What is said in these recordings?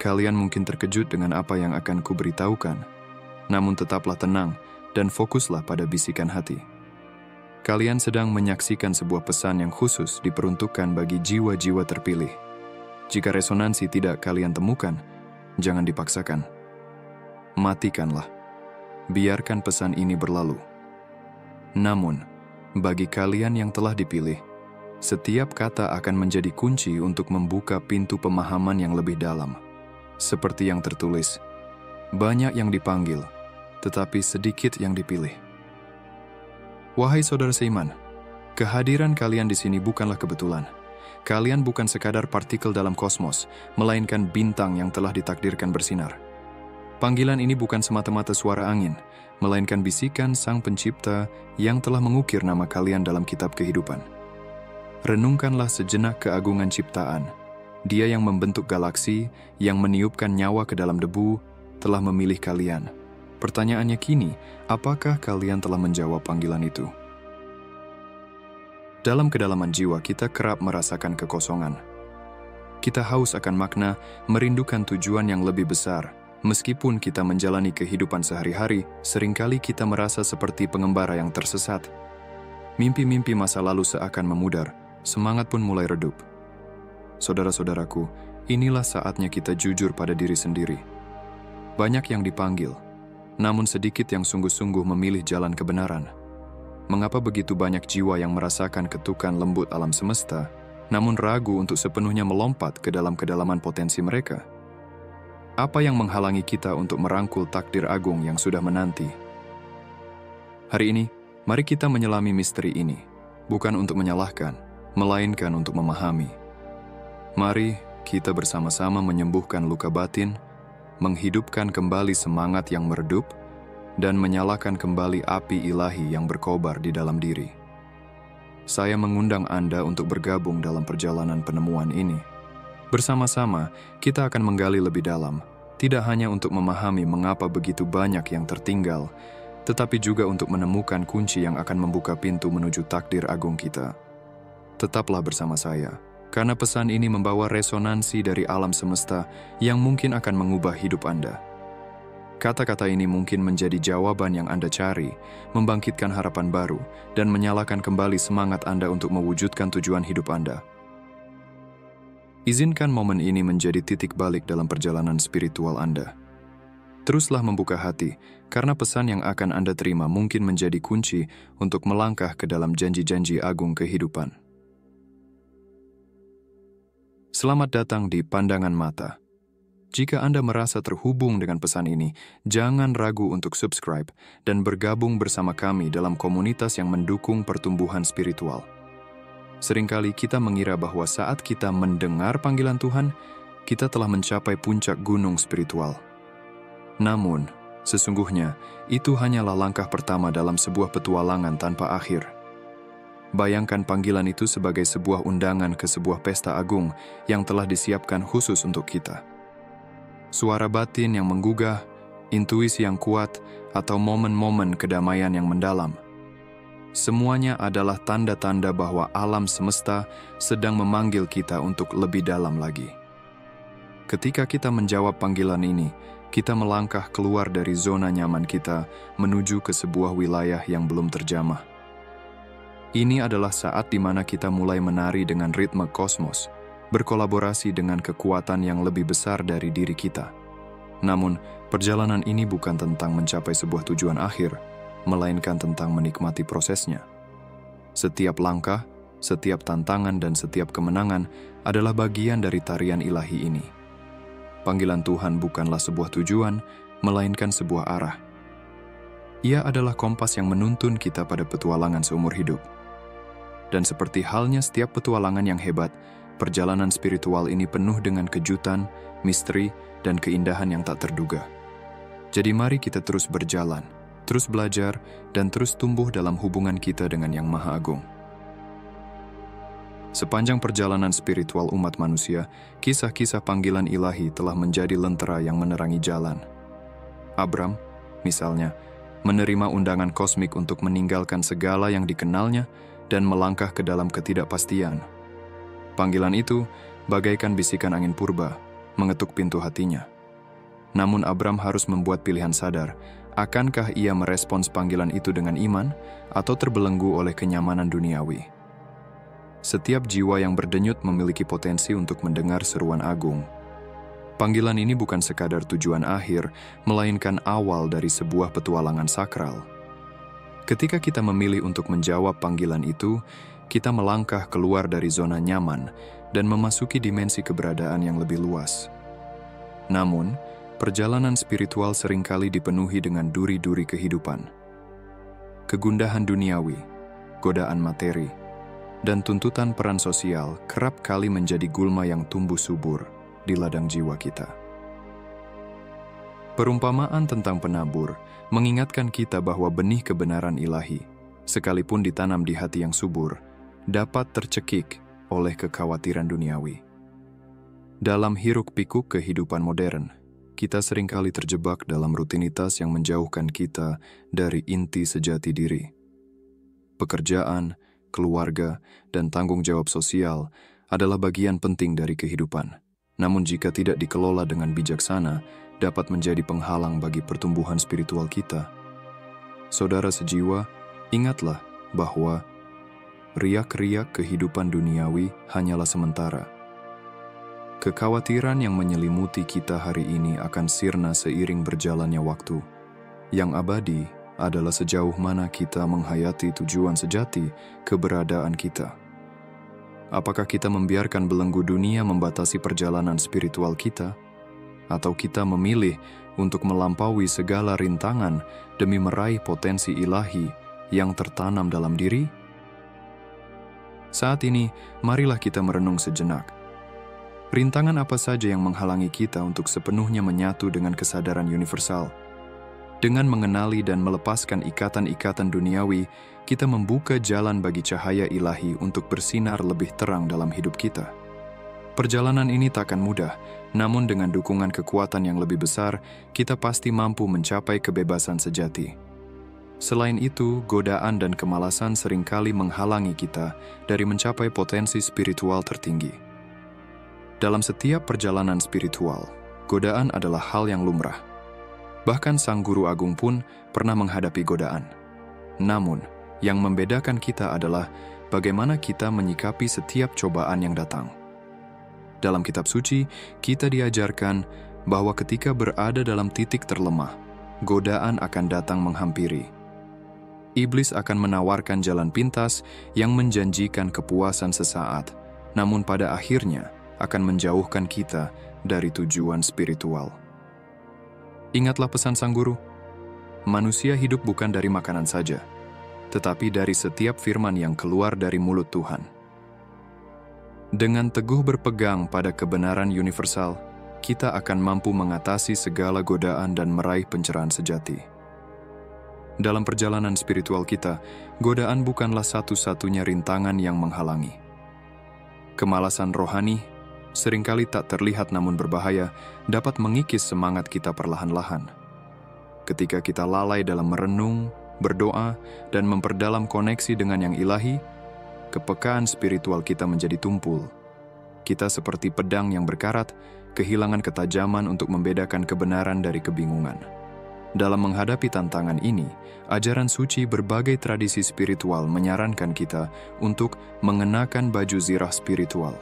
Kalian mungkin terkejut dengan apa yang akan kuberitahukan, namun tetaplah tenang dan fokuslah pada bisikan hati. Kalian sedang menyaksikan sebuah pesan yang khusus diperuntukkan bagi jiwa-jiwa terpilih. Jika resonansi tidak kalian temukan, jangan dipaksakan. Matikanlah. Biarkan pesan ini berlalu. Namun, bagi kalian yang telah dipilih, setiap kata akan menjadi kunci untuk membuka pintu pemahaman yang lebih dalam. Seperti yang tertulis, banyak yang dipanggil, tetapi sedikit yang dipilih. Wahai saudara seiman, kehadiran kalian di sini bukanlah kebetulan. Kalian bukan sekadar partikel dalam kosmos, melainkan bintang yang telah ditakdirkan bersinar. Panggilan ini bukan semata-mata suara angin, melainkan bisikan Sang Pencipta yang telah mengukir nama kalian dalam kitab kehidupan. Renungkanlah sejenak keagungan ciptaan. Dia yang membentuk galaksi, yang meniupkan nyawa ke dalam debu, telah memilih kalian. Pertanyaannya kini, apakah kalian telah menjawab panggilan itu? Dalam kedalaman jiwa kita kerap merasakan kekosongan. Kita haus akan makna, merindukan tujuan yang lebih besar. Meskipun kita menjalani kehidupan sehari-hari, seringkali kita merasa seperti pengembara yang tersesat. Mimpi-mimpi masa lalu seakan memudar, semangat pun mulai redup. Saudara-saudaraku, inilah saatnya kita jujur pada diri sendiri. Banyak yang dipanggil, namun sedikit yang sungguh-sungguh memilih jalan kebenaran. Mengapa begitu banyak jiwa yang merasakan ketukan lembut alam semesta, namun ragu untuk sepenuhnya melompat ke dalam kedalaman potensi mereka? Apa yang menghalangi kita untuk merangkul takdir agung yang sudah menanti? Hari ini, mari kita menyelami misteri ini, bukan untuk menyalahkan, melainkan untuk memahami. Mari kita bersama-sama menyembuhkan luka batin, menghidupkan kembali semangat yang meredup, dan menyalakan kembali api ilahi yang berkobar di dalam diri. Saya mengundang Anda untuk bergabung dalam perjalanan penemuan ini. Bersama-sama, kita akan menggali lebih dalam, tidak hanya untuk memahami mengapa begitu banyak yang tertinggal, tetapi juga untuk menemukan kunci yang akan membuka pintu menuju takdir agung kita. Tetaplah bersama saya, karena pesan ini membawa resonansi dari alam semesta yang mungkin akan mengubah hidup Anda. Kata-kata ini mungkin menjadi jawaban yang Anda cari, membangkitkan harapan baru, dan menyalakan kembali semangat Anda untuk mewujudkan tujuan hidup Anda. Izinkan momen ini menjadi titik balik dalam perjalanan spiritual Anda. Teruslah membuka hati, karena pesan yang akan Anda terima mungkin menjadi kunci untuk melangkah ke dalam janji-janji agung kehidupan. Selamat datang di Pandangan Mata. Jika Anda merasa terhubung dengan pesan ini, jangan ragu untuk subscribe dan bergabung bersama kami dalam komunitas yang mendukung pertumbuhan spiritual. Seringkali kita mengira bahwa saat kita mendengar panggilan Tuhan, kita telah mencapai puncak gunung spiritual. Namun, sesungguhnya itu hanyalah langkah pertama dalam sebuah petualangan tanpa akhir. Bayangkan panggilan itu sebagai sebuah undangan ke sebuah pesta agung yang telah disiapkan khusus untuk kita. Suara batin yang menggugah, intuisi yang kuat, atau momen-momen kedamaian yang mendalam. Semuanya adalah tanda-tanda bahwa alam semesta sedang memanggil kita untuk lebih dalam lagi. Ketika kita menjawab panggilan ini, kita melangkah keluar dari zona nyaman kita menuju ke sebuah wilayah yang belum terjamah. Ini adalah saat di mana kita mulai menari dengan ritme kosmos, berkolaborasi dengan kekuatan yang lebih besar dari diri kita. Namun, perjalanan ini bukan tentang mencapai sebuah tujuan akhir, melainkan tentang menikmati prosesnya. Setiap langkah, setiap tantangan, dan setiap kemenangan adalah bagian dari tarian ilahi ini. Panggilan Tuhan bukanlah sebuah tujuan, melainkan sebuah arah. Ia adalah kompas yang menuntun kita pada petualangan seumur hidup. Dan seperti halnya setiap petualangan yang hebat, perjalanan spiritual ini penuh dengan kejutan, misteri, dan keindahan yang tak terduga. Jadi mari kita terus berjalan, terus belajar, dan terus tumbuh dalam hubungan kita dengan Yang Maha Agung. Sepanjang perjalanan spiritual umat manusia, kisah-kisah panggilan ilahi telah menjadi lentera yang menerangi jalan. Abram, misalnya, menerima undangan kosmik untuk meninggalkan segala yang dikenalnya dan melangkah ke dalam ketidakpastian. Panggilan itu bagaikan bisikan angin purba, mengetuk pintu hatinya. Namun Abram harus membuat pilihan sadar, akankah ia merespons panggilan itu dengan iman atau terbelenggu oleh kenyamanan duniawi. Setiap jiwa yang berdenyut memiliki potensi untuk mendengar seruan agung. Panggilan ini bukan sekadar tujuan akhir, melainkan awal dari sebuah petualangan sakral. Ketika kita memilih untuk menjawab panggilan itu, kita melangkah keluar dari zona nyaman dan memasuki dimensi keberadaan yang lebih luas. Namun, perjalanan spiritual seringkali dipenuhi dengan duri-duri kehidupan. Kegundahan duniawi, godaan materi, dan tuntutan peran sosial kerap kali menjadi gulma yang tumbuh subur di ladang jiwa kita. Perumpamaan tentang penabur mengingatkan kita bahwa benih kebenaran ilahi, sekalipun ditanam di hati yang subur, dapat tercekik oleh kekhawatiran duniawi. Dalam hiruk-pikuk kehidupan modern, kita seringkali terjebak dalam rutinitas yang menjauhkan kita dari inti sejati diri. Pekerjaan, keluarga, dan tanggung jawab sosial adalah bagian penting dari kehidupan. Namun jika tidak dikelola dengan bijaksana, dapat menjadi penghalang bagi pertumbuhan spiritual kita. Saudara sejiwa, ingatlah bahwa riak-riak kehidupan duniawi hanyalah sementara. Kekhawatiran yang menyelimuti kita hari ini akan sirna seiring berjalannya waktu. Yang abadi adalah sejauh mana kita menghayati tujuan sejati keberadaan kita. Apakah kita membiarkan belenggu dunia membatasi perjalanan spiritual kita? Atau kita memilih untuk melampaui segala rintangan demi meraih potensi ilahi yang tertanam dalam diri? Saat ini, marilah kita merenung sejenak. Rintangan apa saja yang menghalangi kita untuk sepenuhnya menyatu dengan kesadaran universal? Dengan mengenali dan melepaskan ikatan-ikatan duniawi, kita membuka jalan bagi cahaya ilahi untuk bersinar lebih terang dalam hidup kita. Perjalanan ini takkan mudah, namun dengan dukungan kekuatan yang lebih besar, kita pasti mampu mencapai kebebasan sejati. Selain itu, godaan dan kemalasan seringkali menghalangi kita dari mencapai potensi spiritual tertinggi. Dalam setiap perjalanan spiritual, godaan adalah hal yang lumrah. Bahkan Sang Guru Agung pun pernah menghadapi godaan. Namun, yang membedakan kita adalah bagaimana kita menyikapi setiap cobaan yang datang. Dalam kitab suci, kita diajarkan bahwa ketika berada dalam titik terlemah, godaan akan datang menghampiri. Iblis akan menawarkan jalan pintas yang menjanjikan kepuasan sesaat, namun pada akhirnya akan menjauhkan kita dari tujuan spiritual. Ingatlah pesan Sang Guru, manusia hidup bukan dari makanan saja, tetapi dari setiap firman yang keluar dari mulut Tuhan. Dengan teguh berpegang pada kebenaran universal, kita akan mampu mengatasi segala godaan dan meraih pencerahan sejati. Dalam perjalanan spiritual kita, godaan bukanlah satu-satunya rintangan yang menghalangi. Kemalasan rohani, seringkali tak terlihat namun berbahaya, dapat mengikis semangat kita perlahan-lahan. Ketika kita lalai dalam merenung, berdoa, dan memperdalam koneksi dengan yang ilahi, kepekaan spiritual kita menjadi tumpul. Kita seperti pedang yang berkarat, kehilangan ketajaman untuk membedakan kebenaran dari kebingungan. Dalam menghadapi tantangan ini, ajaran suci berbagai tradisi spiritual menyarankan kita untuk mengenakan baju zirah spiritual.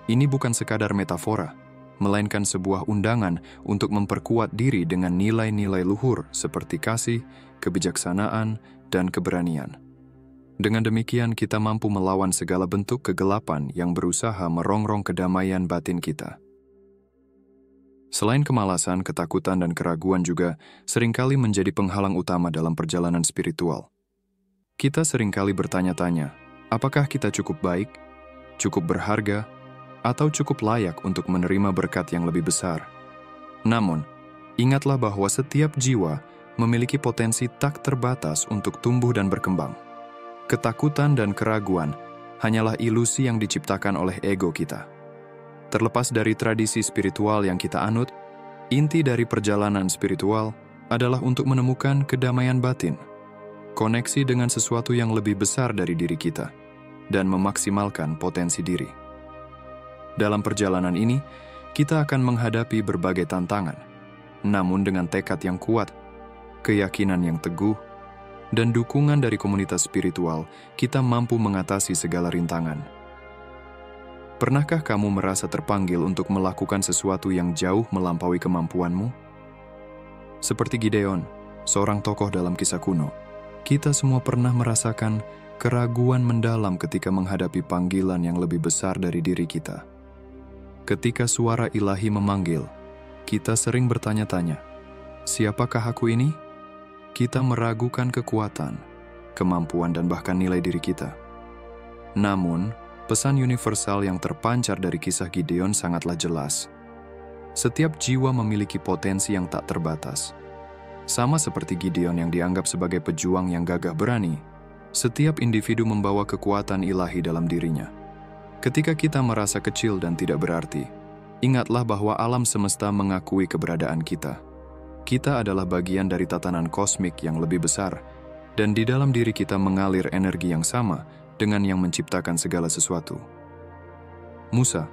Ini bukan sekadar metafora, melainkan sebuah undangan untuk memperkuat diri dengan nilai-nilai luhur seperti kasih, kebijaksanaan, dan keberanian. Dengan demikian, kita mampu melawan segala bentuk kegelapan yang berusaha merongrong kedamaian batin kita. Selain kemalasan, ketakutan, dan keraguan juga seringkali menjadi penghalang utama dalam perjalanan spiritual. Kita seringkali bertanya-tanya, apakah kita cukup baik, cukup berharga, atau cukup layak untuk menerima berkat yang lebih besar? Namun, ingatlah bahwa setiap jiwa memiliki potensi tak terbatas untuk tumbuh dan berkembang. Ketakutan dan keraguan hanyalah ilusi yang diciptakan oleh ego kita. Terlepas dari tradisi spiritual yang kita anut, inti dari perjalanan spiritual adalah untuk menemukan kedamaian batin, koneksi dengan sesuatu yang lebih besar dari diri kita, dan memaksimalkan potensi diri. Dalam perjalanan ini, kita akan menghadapi berbagai tantangan. Namun dengan tekad yang kuat, keyakinan yang teguh, dan dukungan dari komunitas spiritual, kita mampu mengatasi segala rintangan. Pernahkah kamu merasa terpanggil untuk melakukan sesuatu yang jauh melampaui kemampuanmu? Seperti Gideon, seorang tokoh dalam kisah kuno, kita semua pernah merasakan keraguan mendalam ketika menghadapi panggilan yang lebih besar dari diri kita. Ketika suara ilahi memanggil, kita sering bertanya-tanya, siapakah aku ini? Kita meragukan kekuatan, kemampuan, dan bahkan nilai diri kita. Namun, pesan universal yang terpancar dari kisah Gideon sangatlah jelas. Setiap jiwa memiliki potensi yang tak terbatas. Sama seperti Gideon yang dianggap sebagai pejuang yang gagah berani, setiap individu membawa kekuatan ilahi dalam dirinya. Ketika kita merasa kecil dan tidak berarti, ingatlah bahwa alam semesta mengakui keberadaan kita. Kita adalah bagian dari tatanan kosmik yang lebih besar, dan di dalam diri kita mengalir energi yang sama dengan yang menciptakan segala sesuatu. Musa,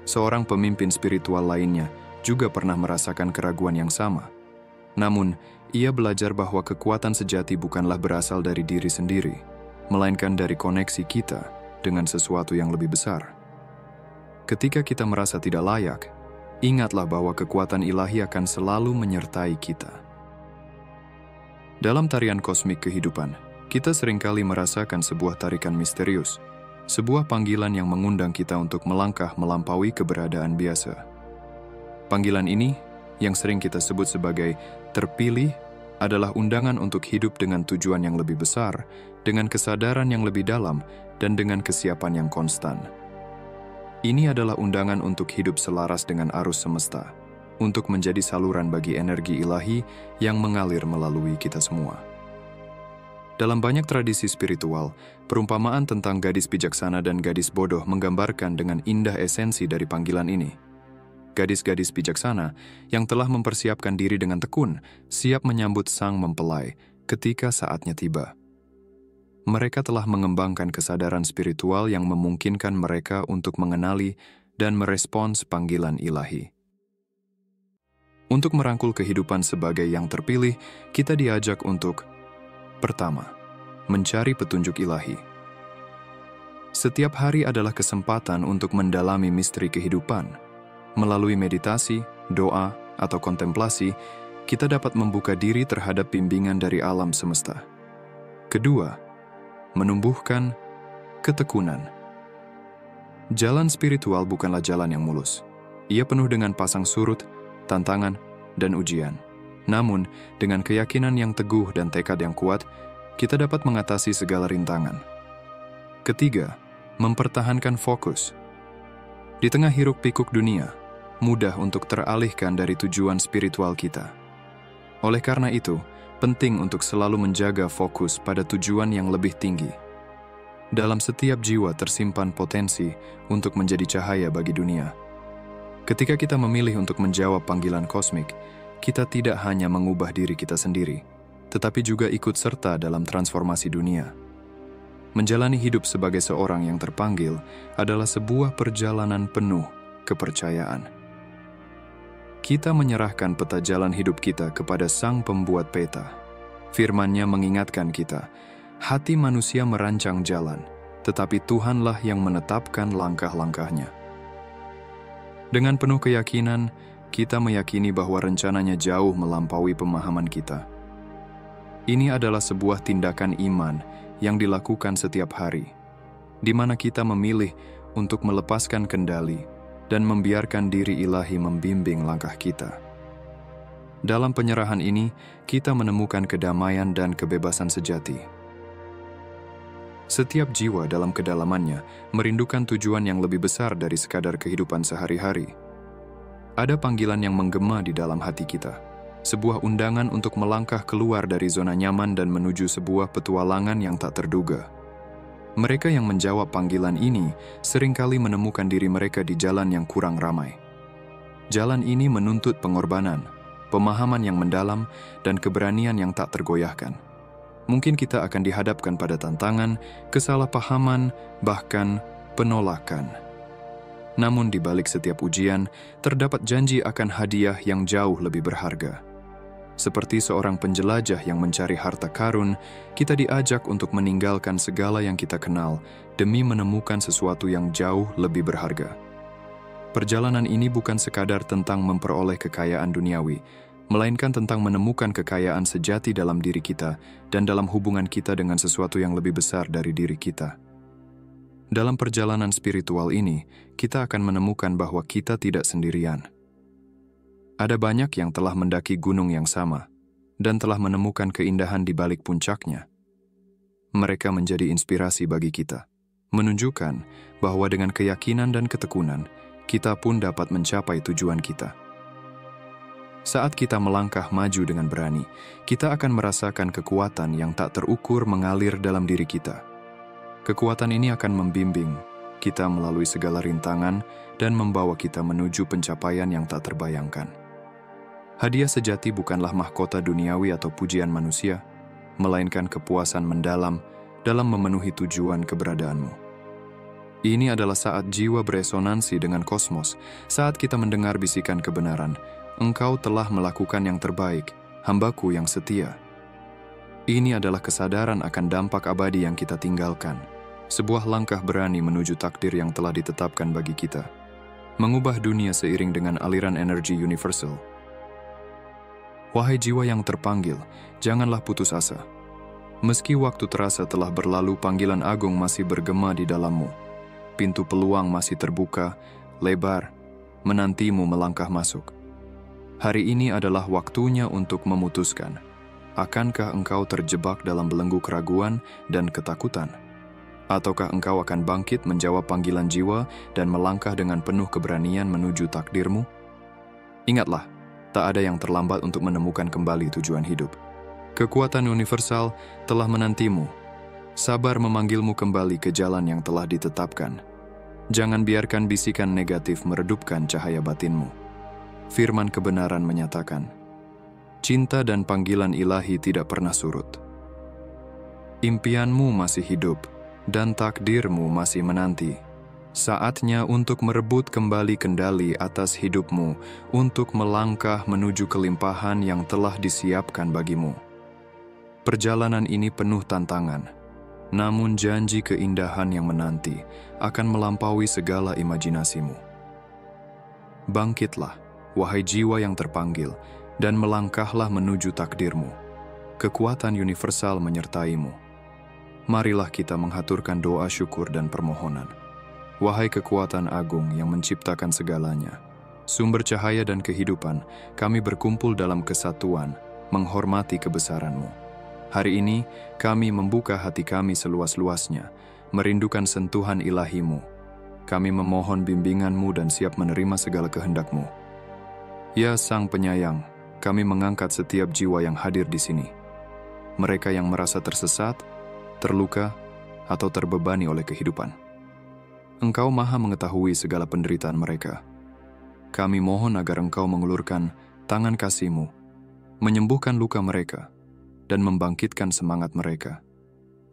seorang pemimpin spiritual lainnya, juga pernah merasakan keraguan yang sama. Namun, ia belajar bahwa kekuatan sejati bukanlah berasal dari diri sendiri, melainkan dari koneksi kita dengan sesuatu yang lebih besar. Ketika kita merasa tidak layak, ingatlah bahwa kekuatan ilahi akan selalu menyertai kita. Dalam tarian kosmik kehidupan, kita seringkali merasakan sebuah tarikan misterius, sebuah panggilan yang mengundang kita untuk melangkah melampaui keberadaan biasa. Panggilan ini, yang sering kita sebut sebagai terpilih, adalah undangan untuk hidup dengan tujuan yang lebih besar, dengan kesadaran yang lebih dalam, dan dengan kesiapan yang konstan. Ini adalah undangan untuk hidup selaras dengan arus semesta, untuk menjadi saluran bagi energi ilahi yang mengalir melalui kita semua. Dalam banyak tradisi spiritual, perumpamaan tentang gadis bijaksana dan gadis bodoh menggambarkan dengan indah esensi dari panggilan ini. Gadis-gadis bijaksana yang telah mempersiapkan diri dengan tekun, siap menyambut sang mempelai ketika saatnya tiba. Mereka telah mengembangkan kesadaran spiritual yang memungkinkan mereka untuk mengenali dan merespons panggilan ilahi. Untuk merangkul kehidupan sebagai yang terpilih, kita diajak untuk: pertama, mencari petunjuk ilahi. Setiap hari adalah kesempatan untuk mendalami misteri kehidupan. Melalui meditasi, doa, atau kontemplasi, kita dapat membuka diri terhadap bimbingan dari alam semesta. Kedua, menumbuhkan ketekunan. Jalan spiritual bukanlah jalan yang mulus. Ia penuh dengan pasang surut, tantangan, dan ujian. Namun, dengan keyakinan yang teguh dan tekad yang kuat, kita dapat mengatasi segala rintangan. Ketiga, mempertahankan fokus. Di tengah hiruk-pikuk dunia, mudah untuk teralihkan dari tujuan spiritual kita. Oleh karena itu, penting untuk selalu menjaga fokus pada tujuan yang lebih tinggi. Dalam setiap jiwa tersimpan potensi untuk menjadi cahaya bagi dunia. Ketika kita memilih untuk menjawab panggilan kosmik, kita tidak hanya mengubah diri kita sendiri, tetapi juga ikut serta dalam transformasi dunia. Menjalani hidup sebagai seorang yang terpanggil adalah sebuah perjalanan penuh kepercayaan. Kita menyerahkan peta jalan hidup kita kepada Sang Pembuat Peta. Firman-Nya mengingatkan kita, hati manusia merancang jalan, tetapi Tuhanlah yang menetapkan langkah-langkahnya. Dengan penuh keyakinan, kita meyakini bahwa rencananya jauh melampaui pemahaman kita. Ini adalah sebuah tindakan iman yang dilakukan setiap hari, di mana kita memilih untuk melepaskan kendali dan membiarkan diri ilahi membimbing langkah kita. Dalam penyerahan ini, kita menemukan kedamaian dan kebebasan sejati. Setiap jiwa dalam kedalamannya merindukan tujuan yang lebih besar dari sekadar kehidupan sehari-hari. Ada panggilan yang menggema di dalam hati kita, sebuah undangan untuk melangkah keluar dari zona nyaman dan menuju sebuah petualangan yang tak terduga. Mereka yang menjawab panggilan ini seringkali menemukan diri mereka di jalan yang kurang ramai. Jalan ini menuntut pengorbanan, pemahaman yang mendalam, dan keberanian yang tak tergoyahkan. Mungkin kita akan dihadapkan pada tantangan, kesalahpahaman, bahkan penolakan. Namun di balik setiap ujian, terdapat janji akan hadiah yang jauh lebih berharga. Seperti seorang penjelajah yang mencari harta karun, kita diajak untuk meninggalkan segala yang kita kenal demi menemukan sesuatu yang jauh lebih berharga. Perjalanan ini bukan sekadar tentang memperoleh kekayaan duniawi, melainkan tentang menemukan kekayaan sejati dalam diri kita dan dalam hubungan kita dengan sesuatu yang lebih besar dari diri kita. Dalam perjalanan spiritual ini, kita akan menemukan bahwa kita tidak sendirian. Ada banyak yang telah mendaki gunung yang sama dan telah menemukan keindahan di balik puncaknya. Mereka menjadi inspirasi bagi kita, menunjukkan bahwa dengan keyakinan dan ketekunan, kita pun dapat mencapai tujuan kita. Saat kita melangkah maju dengan berani, kita akan merasakan kekuatan yang tak terukur mengalir dalam diri kita. Kekuatan ini akan membimbing kita melalui segala rintangan dan membawa kita menuju pencapaian yang tak terbayangkan. Hadiah sejati bukanlah mahkota duniawi atau pujian manusia, melainkan kepuasan mendalam dalam memenuhi tujuan keberadaanmu. Ini adalah saat jiwa beresonansi dengan kosmos, saat kita mendengar bisikan kebenaran, "Engkau telah melakukan yang terbaik, hambaku yang setia." Ini adalah kesadaran akan dampak abadi yang kita tinggalkan, sebuah langkah berani menuju takdir yang telah ditetapkan bagi kita, mengubah dunia seiring dengan aliran energi universal. Wahai jiwa yang terpanggil, janganlah putus asa. Meski waktu terasa telah berlalu, panggilan agung masih bergema di dalammu. Pintu peluang masih terbuka, lebar, menantimu melangkah masuk. Hari ini adalah waktunya untuk memutuskan. Akankah engkau terjebak dalam belenggu keraguan dan ketakutan? Ataukah engkau akan bangkit menjawab panggilan jiwa dan melangkah dengan penuh keberanian menuju takdirmu? Ingatlah, tak ada yang terlambat untuk menemukan kembali tujuan hidup. Kekuatan universal telah menantimu, sabar memanggilmu kembali ke jalan yang telah ditetapkan. Jangan biarkan bisikan negatif meredupkan cahaya batinmu. Firman kebenaran menyatakan, cinta dan panggilan ilahi tidak pernah surut. Impianmu masih hidup, dan takdirmu masih menanti. Saatnya untuk merebut kembali kendali atas hidupmu, untuk melangkah menuju kelimpahan yang telah disiapkan bagimu. Perjalanan ini penuh tantangan, namun janji keindahan yang menanti akan melampaui segala imajinasimu. Bangkitlah, wahai jiwa yang terpanggil, dan melangkahlah menuju takdirmu. Kekuatan universal menyertaimu. Marilah kita menghaturkan doa syukur dan permohonan. Wahai kekuatan agung yang menciptakan segalanya, sumber cahaya dan kehidupan, kami berkumpul dalam kesatuan, menghormati kebesaran-Mu. Hari ini, kami membuka hati kami seluas-luasnya, merindukan sentuhan ilahi-Mu. Kami memohon bimbingan-Mu dan siap menerima segala kehendak-Mu. Ya Sang Penyayang, kami mengangkat setiap jiwa yang hadir di sini. Mereka yang merasa tersesat, terluka, atau terbebani oleh kehidupan. Engkau Maha mengetahui segala penderitaan mereka. Kami mohon agar Engkau mengulurkan tangan kasih-Mu, menyembuhkan luka mereka, dan membangkitkan semangat mereka.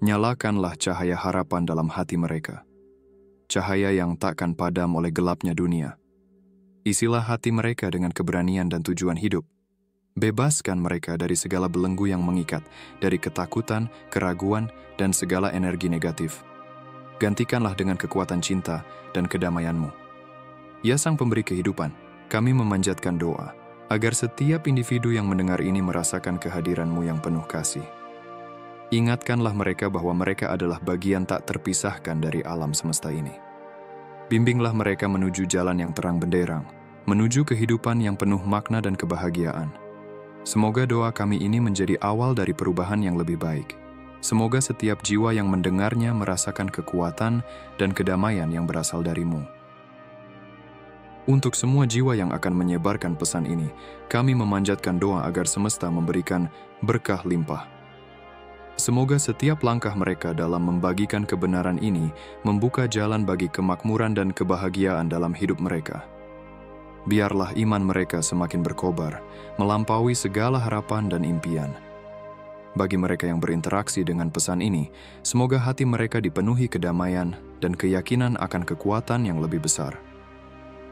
Nyalakanlah cahaya harapan dalam hati mereka. Cahaya yang takkan padam oleh gelapnya dunia. Isilah hati mereka dengan keberanian dan tujuan hidup. Bebaskan mereka dari segala belenggu yang mengikat, dari ketakutan, keraguan, dan segala energi negatif. Gantikanlah dengan kekuatan cinta dan kedamaian-Mu. Ya Sang Pemberi kehidupan, kami memanjatkan doa, agar setiap individu yang mendengar ini merasakan kehadiran-Mu yang penuh kasih. Ingatkanlah mereka bahwa mereka adalah bagian tak terpisahkan dari alam semesta ini. Bimbinglah mereka menuju jalan yang terang benderang, menuju kehidupan yang penuh makna dan kebahagiaan. Semoga doa kami ini menjadi awal dari perubahan yang lebih baik. Semoga setiap jiwa yang mendengarnya merasakan kekuatan dan kedamaian yang berasal dari-Mu. Untuk semua jiwa yang akan menyebarkan pesan ini, kami memanjatkan doa agar semesta memberikan berkah limpah. Semoga setiap langkah mereka dalam membagikan kebenaran ini membuka jalan bagi kemakmuran dan kebahagiaan dalam hidup mereka. Biarlah iman mereka semakin berkobar, melampaui segala harapan dan impian. Bagi mereka yang berinteraksi dengan pesan ini, semoga hati mereka dipenuhi kedamaian dan keyakinan akan kekuatan yang lebih besar.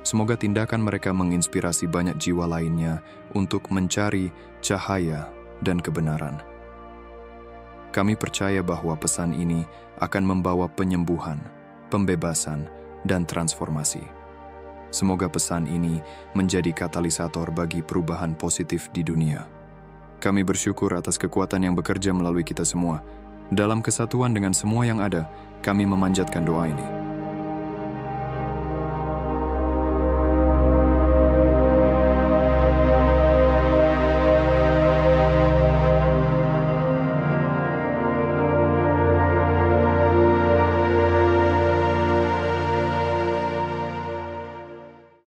Semoga tindakan mereka menginspirasi banyak jiwa lainnya untuk mencari cahaya dan kebenaran. Kami percaya bahwa pesan ini akan membawa penyembuhan, pembebasan, dan transformasi. Semoga pesan ini menjadi katalisator bagi perubahan positif di dunia. Kami bersyukur atas kekuatan yang bekerja melalui kita semua. Dalam kesatuan dengan semua yang ada, kami memanjatkan doa ini.